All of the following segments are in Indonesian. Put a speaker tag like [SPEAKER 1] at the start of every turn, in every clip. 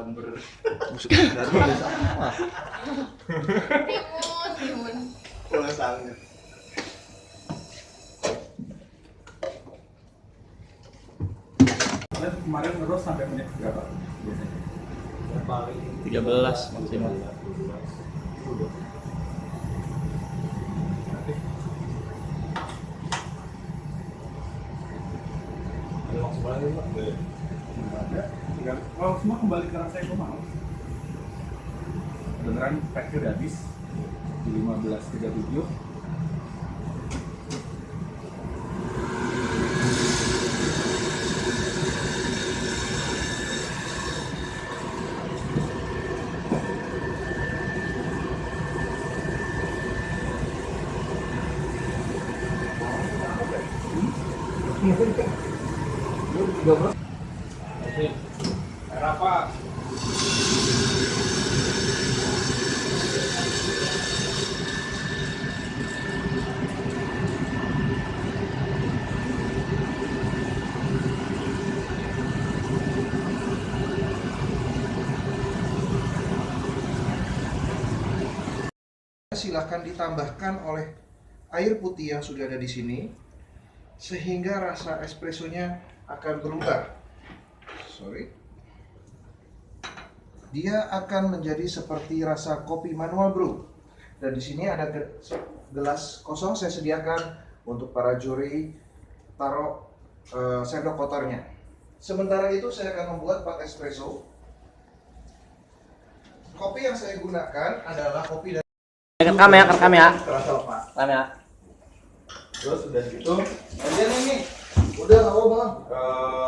[SPEAKER 1] Samber.
[SPEAKER 2] Dari sama.
[SPEAKER 3] Timun.
[SPEAKER 2] Bola sangat.
[SPEAKER 1] Kemarin terus sampai menit berapa biasanya?
[SPEAKER 4] 13 maksimal.
[SPEAKER 1] Ada maksimal lagi Pak? Ada. Kalau semua kembali ke rasa yang mau. Beneran packnya udah habis di 15.37. Era apa?
[SPEAKER 2] Silahkan ditambahkan oleh air putih yang sudah ada di sini sehingga rasa espressonya akan berubah. Dia akan menjadi seperti rasa kopi manual brew. Dan di sini ada gelas kosong saya sediakan untuk para juri taruh sendok kotornya. Sementara itu saya akan membuat 4 espresso. Kopi yang saya gunakan adalah kopi dari
[SPEAKER 4] Rekam ya.
[SPEAKER 1] Terasa Pak.
[SPEAKER 4] Rekam ya.
[SPEAKER 1] Terus udah gitu.
[SPEAKER 2] Kemudian ini udah nggak mau bang.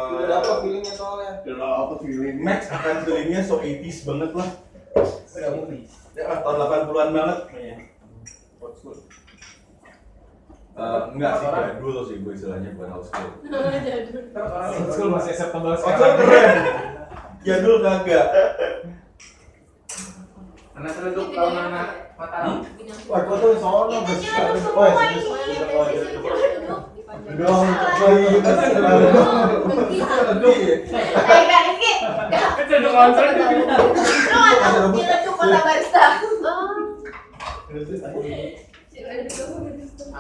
[SPEAKER 2] Udah
[SPEAKER 1] Udah
[SPEAKER 2] dapat feelingnya soalnya.
[SPEAKER 1] apa feeling? Max akan feelingnya so 80s banget lah. Ya, tahun 80-an banget. Old school. Enggak sih, jadul sih gue istilahnya, bukan old school.
[SPEAKER 5] Old school masih acceptable
[SPEAKER 1] Old school
[SPEAKER 5] sekarang.
[SPEAKER 1] keren. Jadul kagak.
[SPEAKER 5] Anak terus tahun anak Mataram.
[SPEAKER 2] Wah, gua tuh sono besar.
[SPEAKER 5] Kecenderung konser di sini.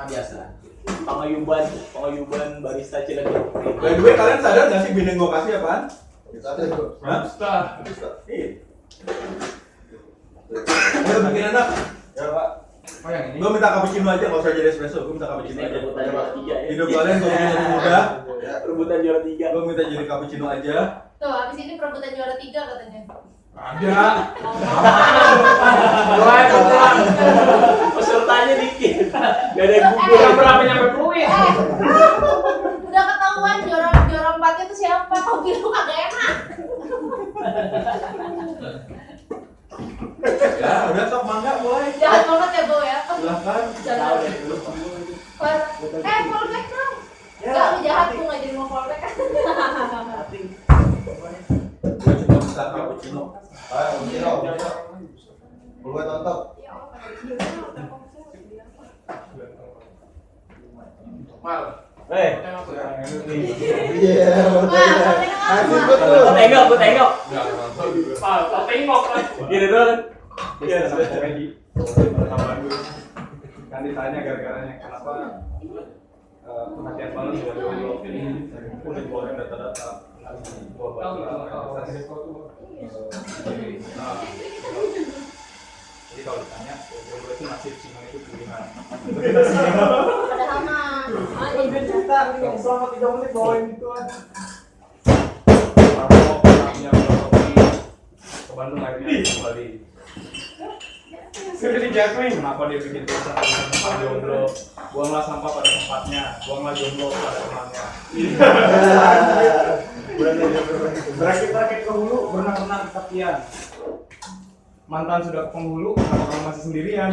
[SPEAKER 4] Biasa. Pengayuban barista Ciledug.
[SPEAKER 1] By the way, kalian sadar nggak sih bintang gue kasih apaan? Hah?
[SPEAKER 5] Ustaz.
[SPEAKER 1] Iya. Ayo bikin enak. Ya Pak.
[SPEAKER 5] Oh yang ini.
[SPEAKER 1] Gue minta cappuccino aja, nggak usah jadi espresso. Gue minta cappuccino aja.
[SPEAKER 4] Rebutan juara 3 ya.
[SPEAKER 1] Hidup kalian gue punya lebih mudah.
[SPEAKER 4] Rebutan juara 3.
[SPEAKER 1] Gue minta jadi cappuccino aja.
[SPEAKER 3] Tuh, habis ini perebutan juara 3 katanya.
[SPEAKER 5] Ada.
[SPEAKER 4] Pesertanya dikit. Gak ada gugur.
[SPEAKER 5] Udah berapa nyampe fluid?
[SPEAKER 3] Udah ketahuan juara 4-nya tuh siapa? Kopi lu kagak enak.
[SPEAKER 1] Ya, udah sok mangga boleh.
[SPEAKER 3] Jahat banget ya, Bo ya.
[SPEAKER 1] Silahkan.
[SPEAKER 3] Jahat. Fallback dong. Enggak, lu jahat, lu enggak jadi mau fallback.
[SPEAKER 1] Gue cuma bisa cappuccino.
[SPEAKER 2] Ayo, cappuccino. Gue tonton.
[SPEAKER 5] Mal.
[SPEAKER 2] Iya.
[SPEAKER 4] Gue tengok.
[SPEAKER 5] Mal, kau tengok kan.
[SPEAKER 4] Gini doang.
[SPEAKER 5] Iya, sampai komedi. Kan ditanya gara-garanya kenapa perhatian banget sudah jomblo ini udah keluarin data-data jadi kalau ditanya jomblo itu nasib singa itu pilihan.
[SPEAKER 3] Padahal mah.
[SPEAKER 5] Dia cerita selama 3 menit bawain gituan. Marco pernah punya filosofi ke Bandung akhirnya kembali. Sudah dijatuhin. Kenapa dia bikin tulisan tempat jomblo? Buanglah sampah pada tempatnya, buanglah jomblo pada temannya. Berakit-rakit ke hulu, berenang-renang ke tepian. Mantan sudah ke penghulu, kenapa kamu masih sendirian?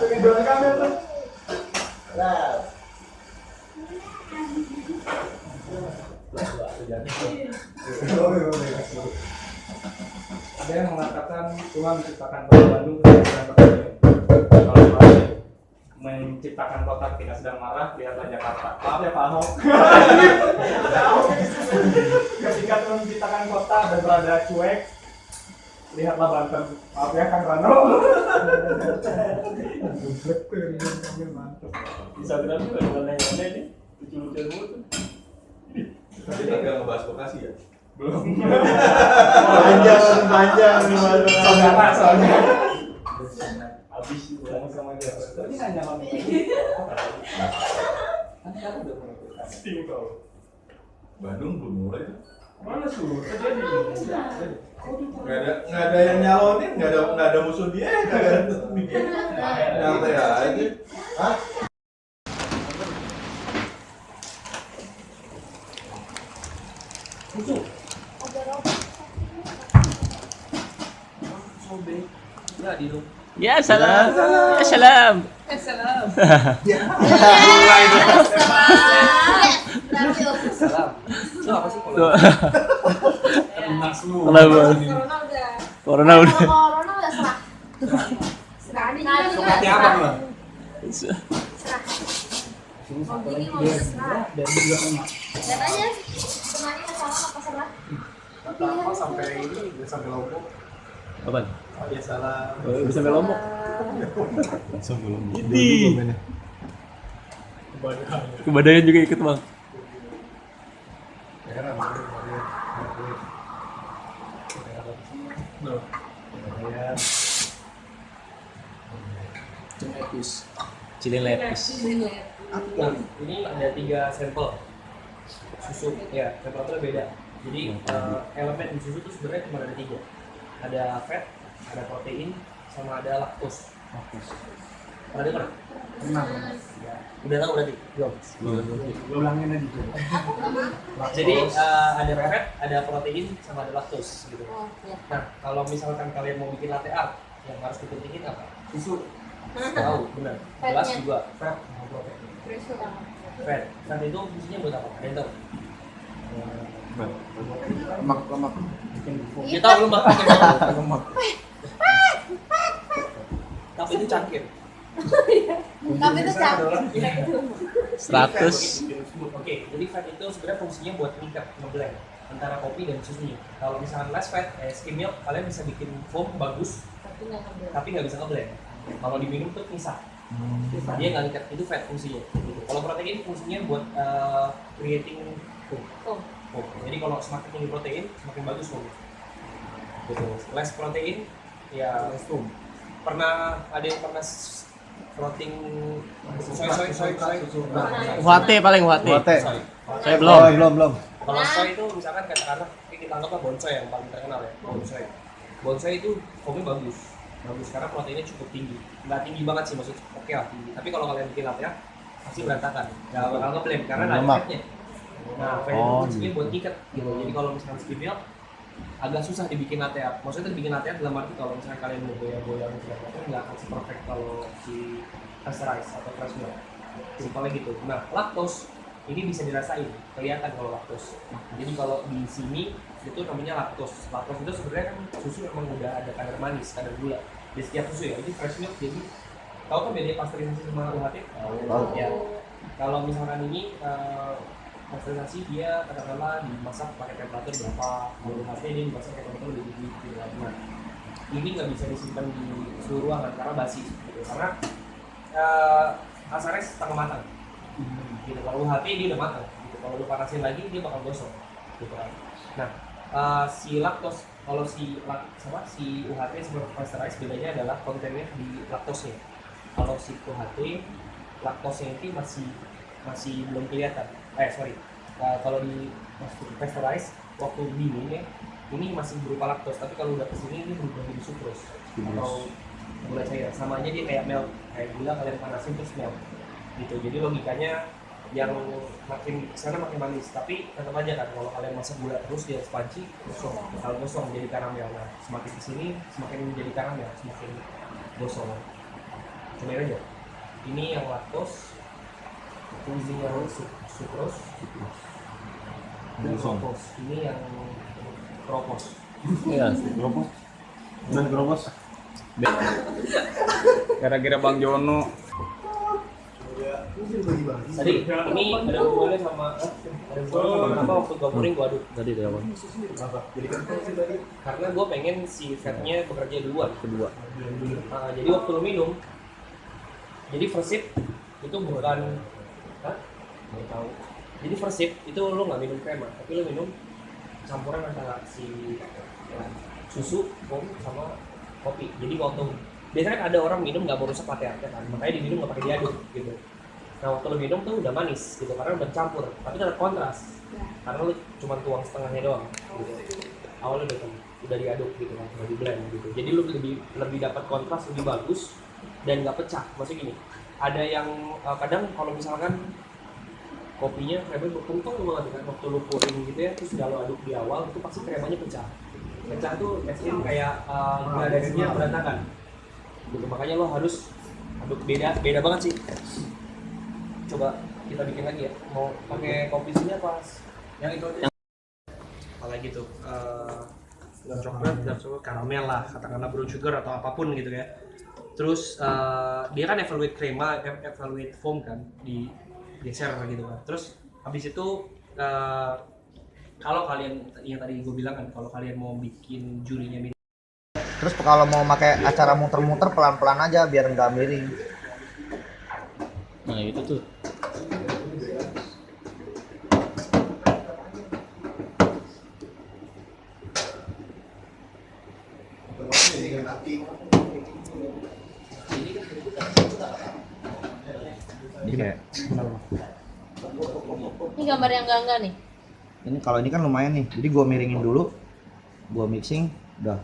[SPEAKER 5] Idola kami tuh. Ada yang mengatakan Tuhan menciptakan kota Bandung dan kota Bandung. Kalau menciptakan kota ketika sedang marah, lihatlah Jakarta. Maaf ya Pak Ahok. Ketika Tuhan menciptakan kota dan berada cuek, lihatlah Banten. Maaf ya Kang Rano.
[SPEAKER 4] Instagram juga ada aneh-aneh nih. Lucu-lucuan mulu tuh.
[SPEAKER 1] Tapi nggak ngebahas Bekasi ya?
[SPEAKER 5] Belum.
[SPEAKER 1] Panjang
[SPEAKER 5] Saudara soalnya.
[SPEAKER 4] Habis itu
[SPEAKER 5] Sama dia. Ini hanya ngomong. Sting kau.
[SPEAKER 1] Bandung belum mulai tuh.
[SPEAKER 5] Mana suruh? Terjadi.
[SPEAKER 1] Nggak ada yang nyalonin, nggak ada musuh dia, kagak ada dia. Nyantai aja. Hah?
[SPEAKER 4] Ya salam. Ya salam.
[SPEAKER 3] Salam.
[SPEAKER 4] Corona udah.
[SPEAKER 3] Corona udah serah. Serah nih.
[SPEAKER 5] Sokatnya apa nih?
[SPEAKER 3] Serah. Mau gini mau serah. Lihat aja. Kemarin masalah apa serah?
[SPEAKER 2] Apa sampai ini udah sampai Lombok.
[SPEAKER 4] Apaan?
[SPEAKER 2] Ya salah.
[SPEAKER 4] Bisa sampai Lombok.
[SPEAKER 1] Ini.
[SPEAKER 4] Kebadaian juga ikut bang. Cilin lepis.
[SPEAKER 6] Nah, ini ada 3 sampel susu, ya temperaturnya beda. Jadi elemen di susu itu sebenarnya cuma ada 3. Ada fat, ada protein, sama ada laktos. Pernah dengar?
[SPEAKER 2] Pernah.
[SPEAKER 6] Ya. Udah tahu berarti? Belum.
[SPEAKER 2] Ulangin aja.
[SPEAKER 6] Jadi ada fat, ada protein, sama ada laktos gitu. Nah, kalau misalkan kalian mau bikin latte art, yang harus dipentingin apa? Susu. Tahu, benar. Gelas juga fat sama protein. Fat itu fungsinya buat apa? Kalian tahu?
[SPEAKER 2] Lemak.
[SPEAKER 6] Kita tahu lemak.
[SPEAKER 2] Lemak.
[SPEAKER 6] Tapi itu cangkir.
[SPEAKER 3] Tapi itu cantik.
[SPEAKER 4] 100.
[SPEAKER 6] Oke, jadi fat itu sebenarnya fungsinya buat ngikat, ngeblend antara kopi dan susunya. Kalau misalkan less fat, skim milk, kalian bisa bikin foam bagus, tapi nggak bisa ngeblend. Kalau diminum tuh pisah. Dia nggak ngikat, itu fat fungsinya. Gitu. Kalau protein fungsinya buat creating foam. Jadi kalau semakin tinggi protein, semakin bagus foam. Gitu. Less protein, ya less foam. Pernah ada yang pernah floating soy.
[SPEAKER 4] UHT paling UHT.
[SPEAKER 6] Soy.
[SPEAKER 4] Saya belum.
[SPEAKER 6] Kalau soy itu misalkan katakanlah kita anggaplah bonsai yang paling terkenal ya, bonsai itu foamnya bagus karena proteinnya cukup tinggi, nggak tinggi banget sih maksudnya, oke lah tinggi, tapi kalau kalian bikin latte pasti berantakan, nggak bakal ngeblend karena nggak ada fatnya. Nah, fat itu fungsinya buat ngikat gitu, jadi kalau misalkan skim milk agak susah dibikin latte art. Maksudnya dibikin latte art dalam arti kalau misalnya kalian mau goyang-goyang segala macam nggak akan seperfect kalau si pasteurized atau fresh milk. Simpelnya gitu. Nah, laktos ini bisa dirasain, kelihatan kalau laktos. Jadi kalau di sini itu namanya laktos. Laktos itu sebenarnya kan susu memang udah ada kadar manis, kadar gula di setiap susu ya. Ini fresh milk, jadi tahu kan bedanya pasteurisasi sama UHT? Ya. Kalau misalkan ini pasteurisasi dia katakanlah dimasak pakai temperatur berapa, kalau UHT dia dimasak pakai temperatur lebih tinggi gitu. Nah, ini nggak bisa disimpan di seluruh ruangan karena basi gitu. Karena asalnya setengah matang. Gitu. Kalau UHT dia udah matang. Gitu. Kalau lu panasin lagi dia bakal gosong. Gitu. Nah, si laktos, kalau si UHT sama pasteurized bedanya adalah kontennya di laktosnya. Kalau si UHT laktosnya itu masih belum kelihatan. Kalau di pasteurized waktu dingin ya, ini masih berupa laktos, tapi kalau udah kesini ini berubah jadi sucrose atau gula cair. Sama aja dia kayak milk, kayak gula kalian panasin terus milk. Gitu. Jadi logikanya yang makin kesana makin manis, tapi tetap aja kan kalau kalian masak gula terus dia spongy, bakal gosong jadi karamel. Nah, semakin kesini semakin menjadi karamel, semakin gosong. Cobain aja. Ini yang laktos, ini yang sucrose, dan gropos. Ini yang gropos.
[SPEAKER 4] Iya.
[SPEAKER 5] Dan gerobos. Gara-gara Bang Jono.
[SPEAKER 6] Tadi ini ada hubungannya sama kenapa waktu gua pouring gua aduk.
[SPEAKER 7] Tadi itu apa?
[SPEAKER 6] Karena gua pengen si fatnya bekerja duluan. Kedua. Jadi waktu lu minum, jadi first sip itu bukan, nggak tahu. Jadi first sip itu lu nggak minum krema, tapi lu minum campuran antara si susu, foam sama kopi. Jadi waktu biasanya kan ada orang minum nggak mau rusak latte art kan, makanya diminum nggak pakai diaduk gitu. Nah waktu lu minum tuh udah manis gitu karena udah campur, tapi tetap kontras karena lu cuma tuang setengahnya doang gitu. Awalnya udah diaduk gitu kan, udah di blend gitu. Jadi lu lebih dapat kontras lebih bagus dan nggak pecah. Maksudnya gini, ada yang kadang kalau misalkan kopinya kremanya berkuntung banget kan waktu lu pouring gitu ya, terus udah lu aduk di awal itu pasti kremanya pecah tuh eskin kayak gradasinya berantakan gitu. Makanya lo harus aduk beda banget sih. Coba kita bikin lagi ya, mau pakai kopi sini apa yang itu apalagi gitu, dark coklat, karamel lah katakanlah, brown sugar atau apapun gitu ya. Terus dia kan evaluate crema, evaluate foam kan, di geser gitu kan. Terus habis itu kalau kalian yang tadi gue bilang kan, kalau kalian mau bikin jurinya beda.
[SPEAKER 7] Terus kalau mau pakai acara muter-muter pelan-pelan aja biar nggak miring. Nah itu tuh. Ini kayak
[SPEAKER 3] Ini gambar yang enggak nih.
[SPEAKER 7] ini kalau ini kan lumayan nih. Jadi gua miringin dulu, gua mixing, udah.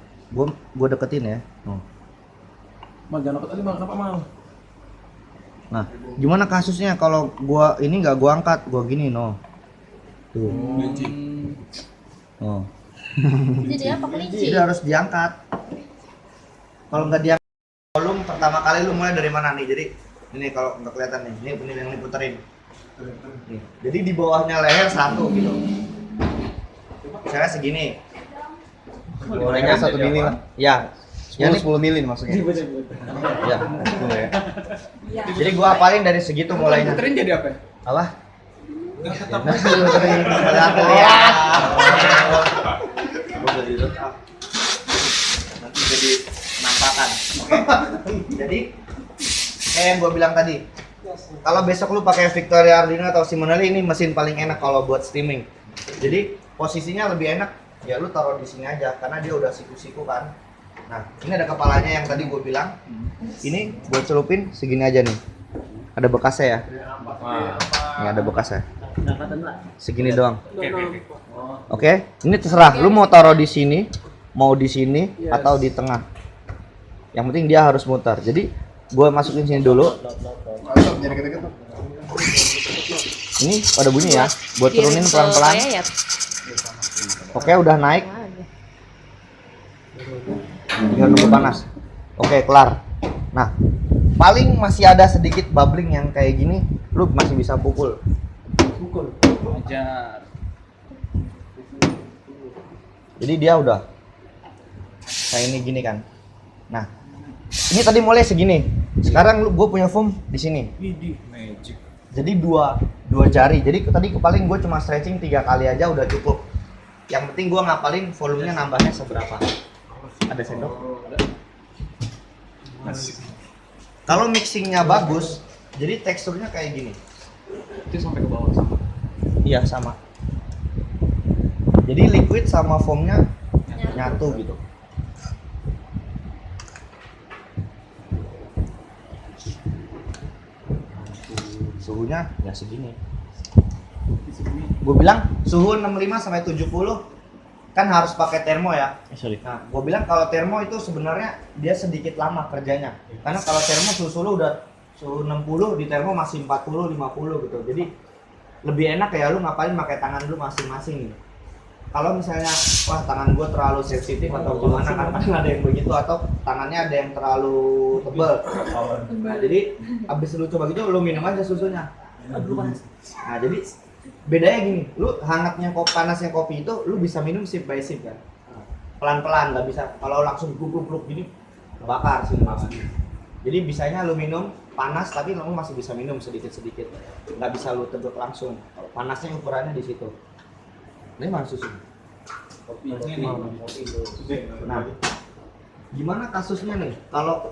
[SPEAKER 7] Gua deketin ya.
[SPEAKER 1] Mal jangan deket tadi mal, kenapa mal?
[SPEAKER 7] Nah, gimana kasusnya kalau gua ini nggak gua angkat, gua gini Tuh. Oh.
[SPEAKER 3] Jadi apa kelinci?
[SPEAKER 7] Jadi harus diangkat. Kalau nggak diangkat, volume pertama kali lu mulai dari mana nih? Jadi ini kalau nggak kelihatan nih, ini yang diputerin. Nih. Jadi di bawahnya leher satu gitu. Misalnya segini.
[SPEAKER 2] Gorengnya 1 mili lah.
[SPEAKER 7] Ya.
[SPEAKER 2] 10 mili maksudnya.
[SPEAKER 7] Ya. Jadi gua apalin dari segitu mulainya.
[SPEAKER 5] Puterin jadi apa?
[SPEAKER 7] Apa? Ya. Nanti jadi penampakan. Oke. Jadi kayak yang gua bilang tadi. Kalau besok lu pakai Victoria Ardino atau Simonelli, ini mesin paling enak kalau buat streaming. Jadi posisinya lebih enak ya lu taruh di sini aja karena dia udah siku-siku kan. Nah, ini ada kepalanya yang tadi gue bilang. Ini buat celupin segini aja nih. Ada bekasnya ya. Ini ada bekasnya. Segini doang. Oke, ini terserah. Lu mau taruh di sini, mau di sini atau di tengah. Yang penting dia harus muter. Jadi gue masukin sini dulu. Ini pada bunyi ya. Gue turunin pelan-pelan. Oke, udah naik. Tinggal nunggu panas. Oke, kelar. Nah, paling masih ada sedikit bubbling yang kayak gini, lu masih bisa pukul.
[SPEAKER 5] Ajar.
[SPEAKER 7] Jadi dia udah kayak ini gini kan. Nah, ini tadi mulai segini. Sekarang gue punya foam di sini.
[SPEAKER 5] Magic.
[SPEAKER 7] Jadi dua jari. Jadi tadi paling gue cuma stretching 3 kali aja udah cukup. Yang penting gue ngapalin volumenya nambahnya seberapa. Ada sendok? Kalau mixingnya bagus, jadi teksturnya kayak gini.
[SPEAKER 5] Itu sampai ke bawah sama.
[SPEAKER 7] Iya sama. Jadi liquid sama foamnya nyatu gitu. Suhunya ya segini. Gue bilang suhu 65 sampai 70 kan harus pakai termo ya. Nah, gue bilang kalau termo itu sebenarnya dia sedikit lama kerjanya. Karena kalau termo suhu lu udah suhu 60, di termo masih 40, 50 gitu. Jadi lebih enak ya lu ngapain pakai tangan lu masing-masing gitu. Kalau misalnya wah tangan gue terlalu sensitif atau gimana kan ada yang begitu, atau tangannya ada yang terlalu tebel. Nah, jadi abis lu coba gitu lu minum aja susunya. Nah, jadi bedanya gini, lu hangatnya panasnya kopi itu lu bisa minum sip by sip kan, pelan-pelan, nggak bisa kalau langsung gluk-gluk gini bakar sih. Jadi bisanya lu minum panas tapi lu masih bisa minum sedikit-sedikit. Nggak bisa lu teguk langsung. Kalau panasnya ukurannya di situ. Ini mana susu?
[SPEAKER 6] Kopi ini.
[SPEAKER 7] Nah, gimana kasusnya nih? Kalau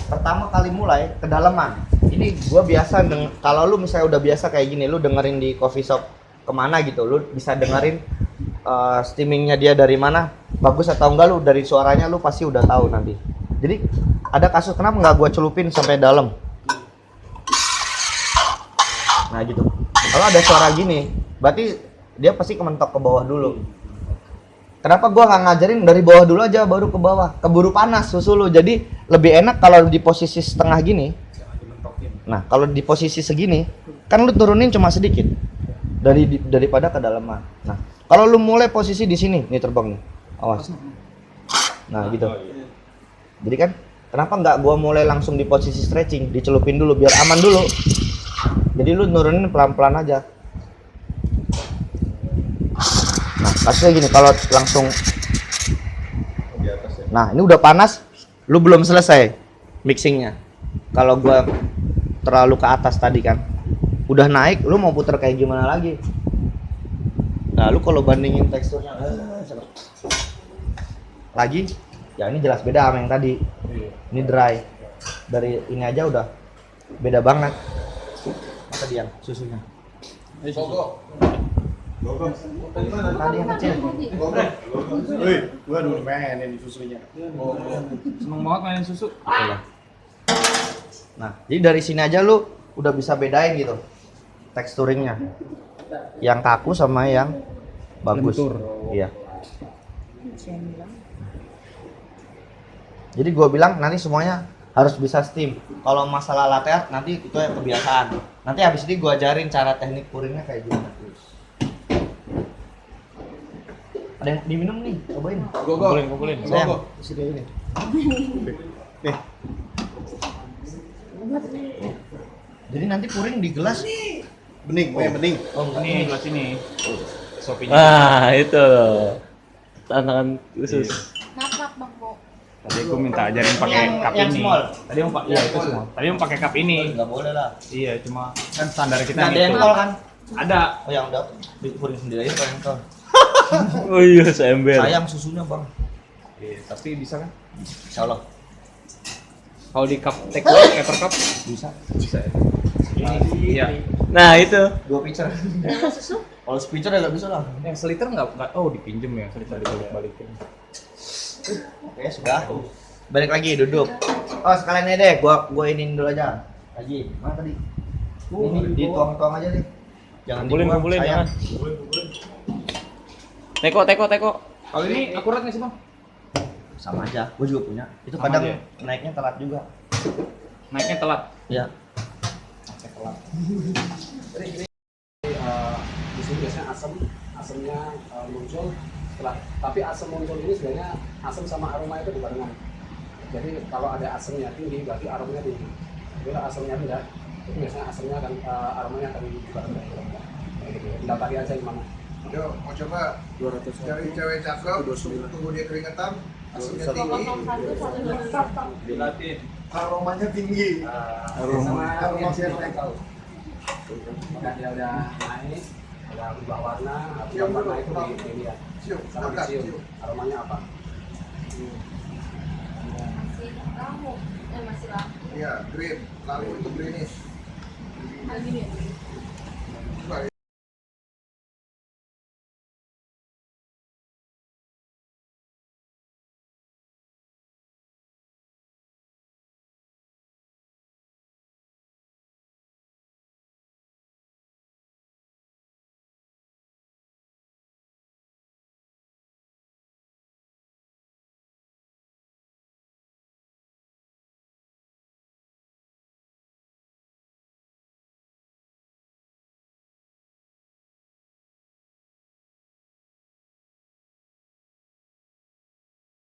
[SPEAKER 7] pertama kali mulai kedalaman. Ini gua biasa kalau lu misalnya udah biasa kayak gini, lu dengerin di coffee shop kemana gitu, lu bisa dengerin steamingnya dia dari mana, bagus atau enggak lu dari suaranya lu pasti udah tahu nanti. Jadi ada kasus kenapa nggak gua celupin sampai dalam? Nah gitu. Kalau ada suara gini, berarti dia pasti kementok ke bawah dulu. Kenapa gua nggak ngajarin dari bawah dulu aja baru ke bawah? Keburu panas susu lu. Jadi lebih enak kalau di posisi setengah gini. Nah, kalau di posisi segini, kan lu turunin cuma sedikit daripada kedalaman. Nah, kalau lu mulai posisi di sini, nih terbang nih, awas. Nah, gitu. Jadi kan, kenapa nggak gua mulai langsung di posisi stretching, dicelupin dulu biar aman dulu. Jadi lu nurunin pelan-pelan aja. Nah, kasusnya gini, kalau langsung, nah ini udah panas, lu belum selesai mixingnya. Kalau gua terlalu ke atas tadi kan, udah naik, lu mau puter kayak gimana lagi? Nah, lu kalau bandingin teksturnya lagi, ya ini jelas beda sama yang tadi. Ini dry, dari ini aja udah beda banget. Apa dia susunya? Tadi yang kecil.
[SPEAKER 5] Wih, gua dulu mainin susunya.
[SPEAKER 4] Seneng banget mainin susu.
[SPEAKER 7] Nah, jadi dari sini aja lu udah bisa bedain gitu teksturingnya, yang kaku sama yang bagus. Iya. Jadi gua bilang nanti semuanya harus bisa steam. Kalau masalah latte art nanti itu yang kebiasaan. Nanti habis ini gua ajarin cara teknik pouringnya kayak gimana. Ada yang diminum nih, cobain.
[SPEAKER 4] Kumpulin.
[SPEAKER 7] Sayang, sini ini. Nih. Jadi nanti pouring di gelas
[SPEAKER 5] Bening, bening.
[SPEAKER 7] oh
[SPEAKER 4] Ini gelas ini. Sopinya.
[SPEAKER 8] Ah, itu tantangan khusus.
[SPEAKER 3] Nakak Bang Bo.
[SPEAKER 4] Tadi aku minta ajarin pakai cup
[SPEAKER 7] yang
[SPEAKER 4] ini.
[SPEAKER 7] small.
[SPEAKER 4] Tadi mau pakai itu semua. Tadi mau pakai cup ini.
[SPEAKER 7] Nggak boleh lah.
[SPEAKER 4] Iya, cuma kan standar kita
[SPEAKER 7] Nggak ada yang
[SPEAKER 4] gitu.
[SPEAKER 7] tol kan?
[SPEAKER 4] Ada.
[SPEAKER 7] Oh yang udah di pouring sendiri aja kalau yang tol.
[SPEAKER 8] Oh iya, seember.
[SPEAKER 7] Sayang susunya bang.
[SPEAKER 4] Iya, tapi bisa kan?
[SPEAKER 7] Insya Allah
[SPEAKER 4] Kalau di cup take away, paper cup
[SPEAKER 7] bisa.
[SPEAKER 4] bisa ya.
[SPEAKER 7] Ini
[SPEAKER 4] Iya.
[SPEAKER 8] Nah, itu.
[SPEAKER 7] 2 pitcher. Kalau sepitcher ya nggak bisa lah.
[SPEAKER 4] Yang seliter nggak? Oh, dipinjem ya. Seliter dibalik-balikin.
[SPEAKER 7] Oke sudah. Balik lagi duduk. Oh sekalian aja deh, gua iniin dulu aja. Lagi mana tadi? Ini dituang-tuang aja deh. Jangan dibuang.
[SPEAKER 8] Kumpulin,
[SPEAKER 7] Sayang.
[SPEAKER 8] jangan. Teko.
[SPEAKER 4] Kalau ini akurat nggak sih bang?
[SPEAKER 7] Sama aja. Gua juga punya. Itu
[SPEAKER 4] Sama
[SPEAKER 7] kadang
[SPEAKER 4] aja ya?
[SPEAKER 7] naiknya telat juga.
[SPEAKER 4] Naiknya telat.
[SPEAKER 7] Ya.
[SPEAKER 9] Di sini biasanya asamnya muncul setelah, tapi asam muncul ini sebenarnya asam sama aroma itu berbarengan. Jadi kalau ada asamnya tinggi berarti aromanya tinggi. Bila asamnya rendah itu biasanya asamnya akan aromanya akan juga rendah. Kayak gitu. Tinggal tadi aja gimana.
[SPEAKER 2] Yo, mau coba
[SPEAKER 9] 200
[SPEAKER 2] cari cewek cakep, tunggu dia keringetan, asamnya tinggi,
[SPEAKER 5] Dilatih.
[SPEAKER 2] aromanya tinggi.
[SPEAKER 9] Sama
[SPEAKER 2] Aroma
[SPEAKER 9] yang
[SPEAKER 2] siapa yang tahu?
[SPEAKER 9] Kemudian dia udah naik, udah berubah warna,
[SPEAKER 2] Cium
[SPEAKER 9] warna
[SPEAKER 2] dulu,
[SPEAKER 9] itu
[SPEAKER 2] Pak.
[SPEAKER 9] dilihat
[SPEAKER 2] Cium,
[SPEAKER 9] sama
[SPEAKER 2] makan,
[SPEAKER 9] dicium.
[SPEAKER 2] cium.
[SPEAKER 9] Aromanya apa?
[SPEAKER 3] Masih lampu. Masih lampu.
[SPEAKER 2] Iya, green, lalu itu greenish.
[SPEAKER 3] Ah, gini ya.